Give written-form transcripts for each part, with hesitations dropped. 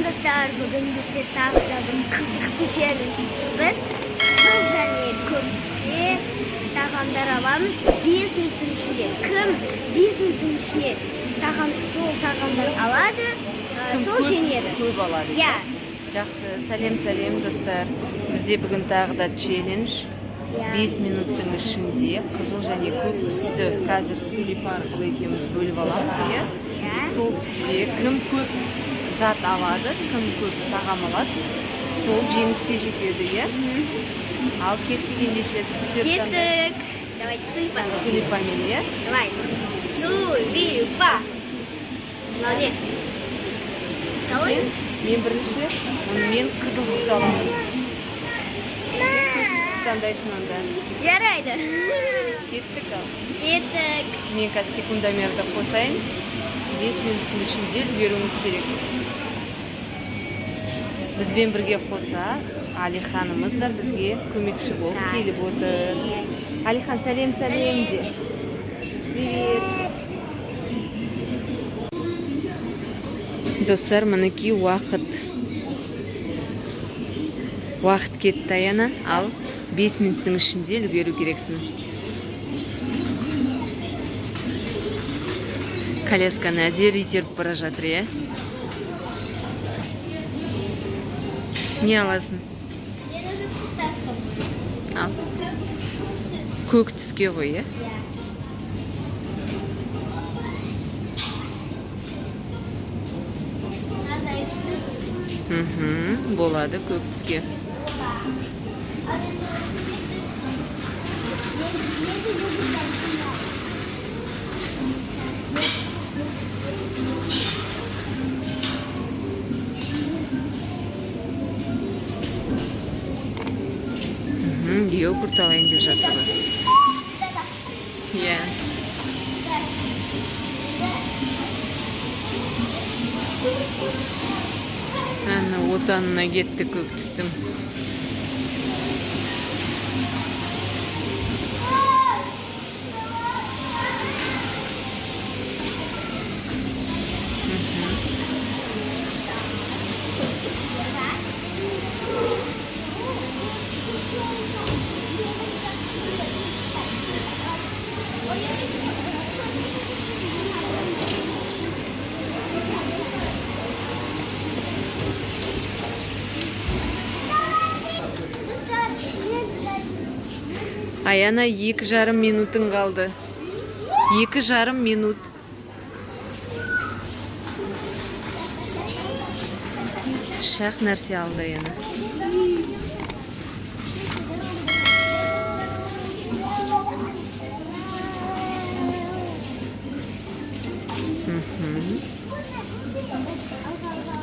Dostlar, bugün bize taqdim qiziqli challenge. Biz qizil және ko'kli taqamlar olamiz 5 minutning ichida. Kim 5 minutning ichida sol taqamlar oladi, sol jengadi. Көп алады. Ya. Жақсы, сәлем достар. Бізде бүгін тағы да челлендж. 5 минуттың ішінде қызыл және көк түсті қазір сөйлеп арқылы екеуміз бөліп аламыз, иә? Сол түсте кім көп зат алады, кім көп тағам алады, сол жеңіске жетеді, иә? Ал кеттік ендеше түстер таңдай. Кеттік. Давайте сулипа. Сулипамен, иә? Давай. Сулипа. Молодец. Қалай? Мен бірінші, мен қызыл түсті аламын. Таңдайсың онда. Жарайды. Кеттік ал. Кеттік. Мен қазір секундомерді қосайын. 5 минуттың ішінде үлгеруіміз керек. Бізбен бірге қоса Алиханымыз да бізге көмекші болып келіп отыр. Алихан, сәлем де. Привет. Достар, мінекей уақыт кетті аяна, ал 5 минуттың ішінде үлгеру керексің. Колясканы әзер итеріп бара жатыр, иә? Не аласың? Ал. Көк түске ғой, иә? Болады көк түске. Йогурт алайын деп жатыр ғой. Иә. Ана отанына кетті көк түстің. Аяна 2,5 минутың қалды. 2,5 минут. Шақ нәрсе алды Аяна.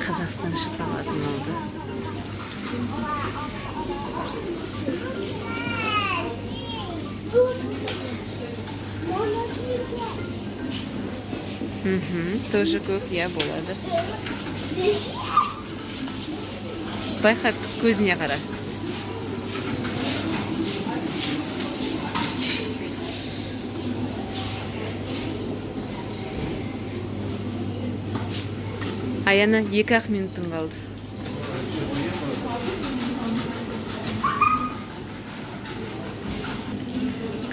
Қазақстан шоколадын алды. Тоже көк, я болады. Байқа, көзіне қара. Аяна 2,5 минутың қалды.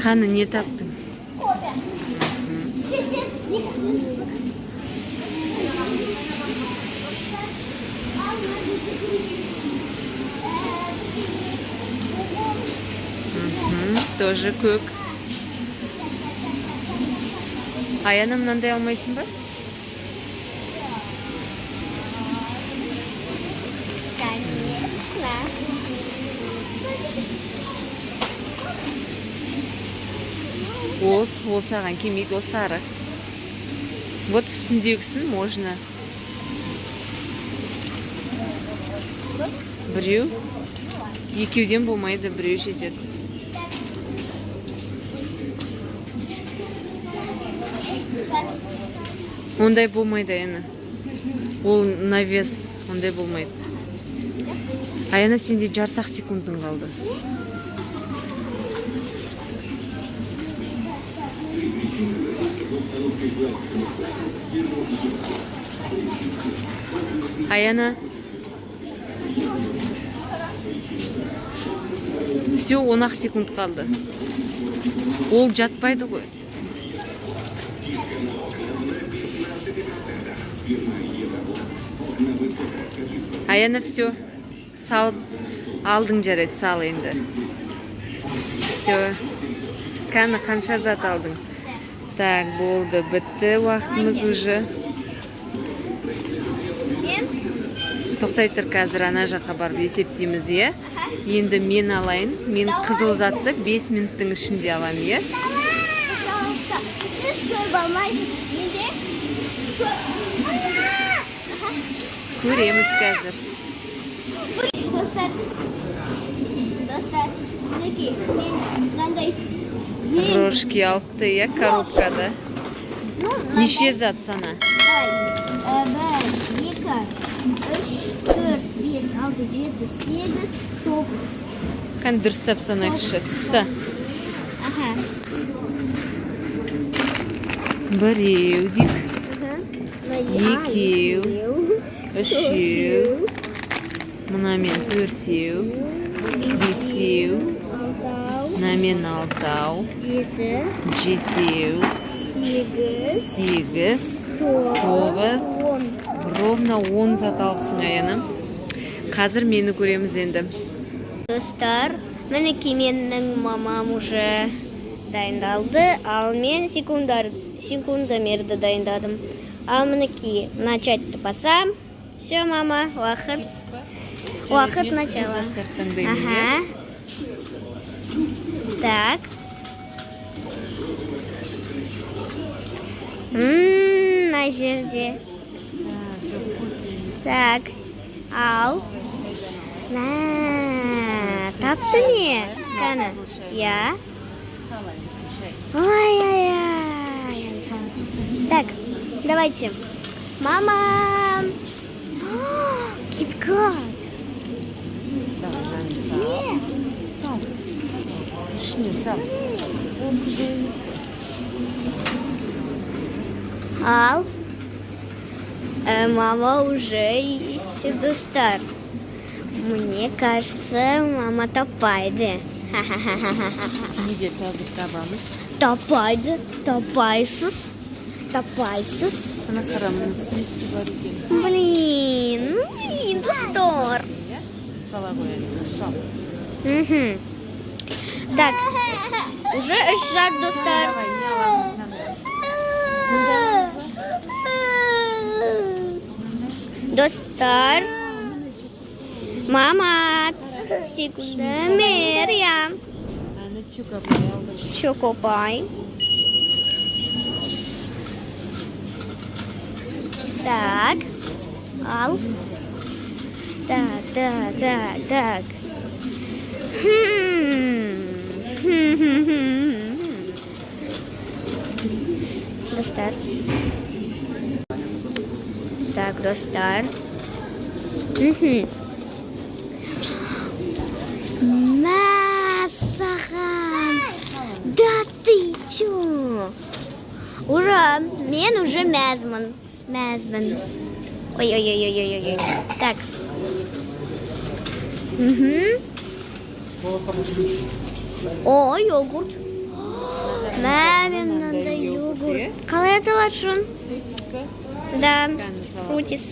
Қаны не таптың? Тоже көк. Аяна, мынандай алмайсың ба? Конечно. Ол саған келмейді, ол сары. Вот үстіндегісін можно. Біреу. Екеуден болмайды, біреу жетеді. Ондай болмайды, Аяна. Ол навес, ондай болмайды. Аяна, сенде жартақ секундың қалды. Аяна, Все, 10 секунд қалды. Ол жатпайды ғой. Аяна все. Салып алдың жарайды, сал енді. Все. Кәні қанша зат алдың? Так, болды, бітті, уақытымыз уже. Тоқтай тұр, қазір ана жаққа барып есептейміз, е? Енді мен алайын. Мен қызыл затты 5 минуттың ішінде алам, е? Siz görüp almayın. Көреміз қазір. Dostlar, мінекей, мен мынандай Крошки алыпты, е, коробкада. Неше зат сана? Давай. 1, 2, 3, 4, 5, 6, 7, 8, 9. Қан дұрыстап санайықшы. Ұста. Ага. Біреу дейік. Екеу. Үшеу. Мұнамен 4-еу. 5-еу. Мұнамен 6-ау. 7-еу. 8, 9. Ровно 10 зат алыпсың, Аяным. Қазір мені көреміз енді. Достар, мінекей менің мамам уже дайындалды, ал мен секундомерді дайындадым. Ал мінекей начать басам. Все, мама, уақыт начала. Ага. Так. На жерде. Так. Ал. Тапты не? Кәні? Я. Ай-ай-ай. Так, давайте. Мама. Киткат. Нет. Ішіне сал. Ал. Мама уже ищет, достар. Мне кажется, мама тапайды. Неге қазір табамыз? Тапайды. Тапайсыз. Тапайсыз. Ана қарамыз несі бар екен. Блин, достар. Сала қоялық. Сал. Так, уже 3 зат, достар. Давай, не аламыз. Достар. Мама, секундомер я. Аны чукапай алдық. Чокопай. Так. Ал. Так. Достар. Так, достар. Мәссаған. Да ты чё? Ура! Мен уже мәзмін. Ой. Так. О, йогурт. Мен мынандай йогурт. Қалай аталады шын? Да, фрутис.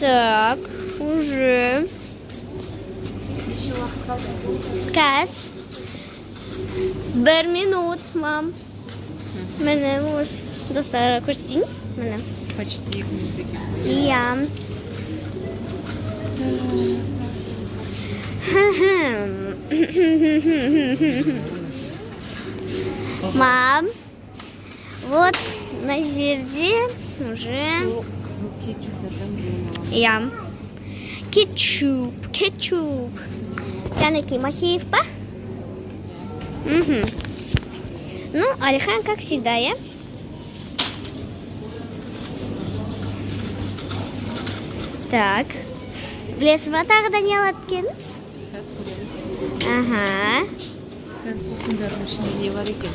Так, уже. Кәс. 1 минут, мам. Мене осы достарға көрсетейін. Мене. Почти 2 минут екен. Я. Мам, вот на жерде уже Қызыл кетчуптардан біреуін аламыз. я. Кетчуп. Янеки Махеев па? Ну, Алихан, как всегда, я. Так. Білесіз тағы да не алады екенсіз? Қазір көреміз. Ага. Сусындардың ішінде не бар екен?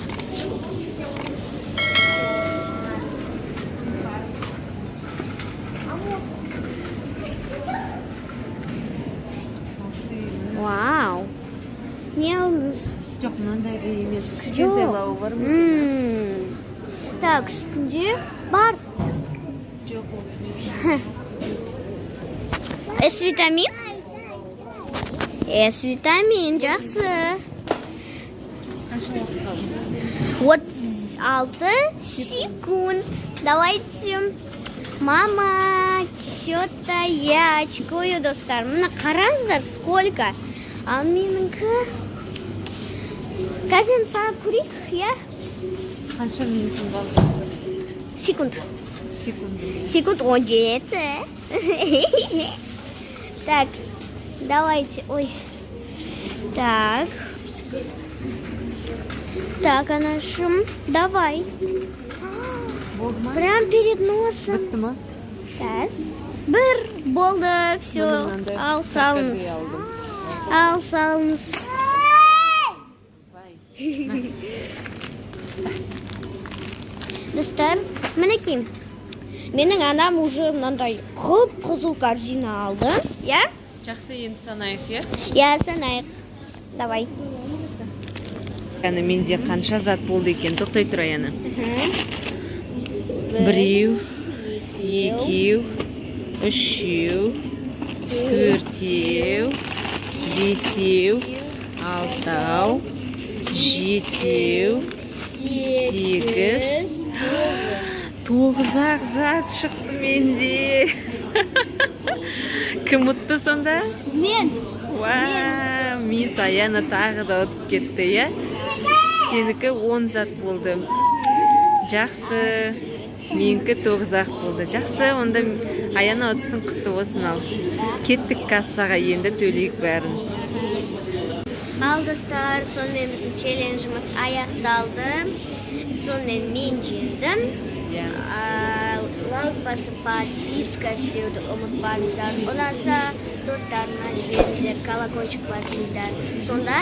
Вау. мынандайда емес, кішкентай лау бар ма? Так, үстінде бар. Жоқ, ол С-витамин? С-витамин, жақсы. қанша уақыт қалды? 36 секунд. Давайте. Мама, что-то я очкую, достар. Мына қараңыздар, сколько. Ал меніңкі. Қазір сағат көрейік, я? Қанша минутың қалды? Секунд. Секунд. Секунд 17. Так, давайте. Ой. Так. Так, анашым, давай. Болды ма? Прям перед носом. Бітті ма? Тәс. Бір болды, все. Ал салыңыз. Ал салыңыз. Достар, мінекей. Менің анам уже мынандай қып-қызыл корзина алды. Я? Жақсы, енді санайық, е? Я санайық. Давай. Яны менде қанша зат болды екен, тоқтай тұр Аяна. Біреу, екеу, үшеу, төртеу, бесеу, алтау, жетеу, сегіз, 9 зат шықты менде. Кім ұтты сонда? Мен. Вау, мисс Аяна тағы да ұтып кетті, е? Сенікі 10 зат болды. Жақсы. Менікі 9 болды. Жақсы, онда Аяна ұтсын, құтты болсын ал. Кеттік кассаға, енді төлейік бәрін. Ал достар, сонымен біздің челленджіміз аяқталды. Сонымен мен жеңдім. Лайк басып, подписка істеуді ұмытпаңыздар. Ұнаса достарына жіберіңіздер, колокольчик басыңыздар. Сонда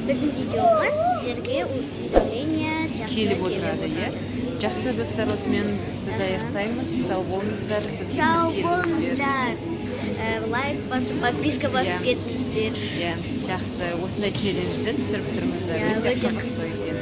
біздің видеомыз сіздерге уведомление сияқты Келіп отырады, е? Жақсы достар, осымен біз аяқтаймыз. Сау болыңыздар. Сау болыңыздар. Лайк басып, подписка басып кетіңіздер. Жақсы, осындай челленджді түсіріп тұрмыз. Өте қызықты екен.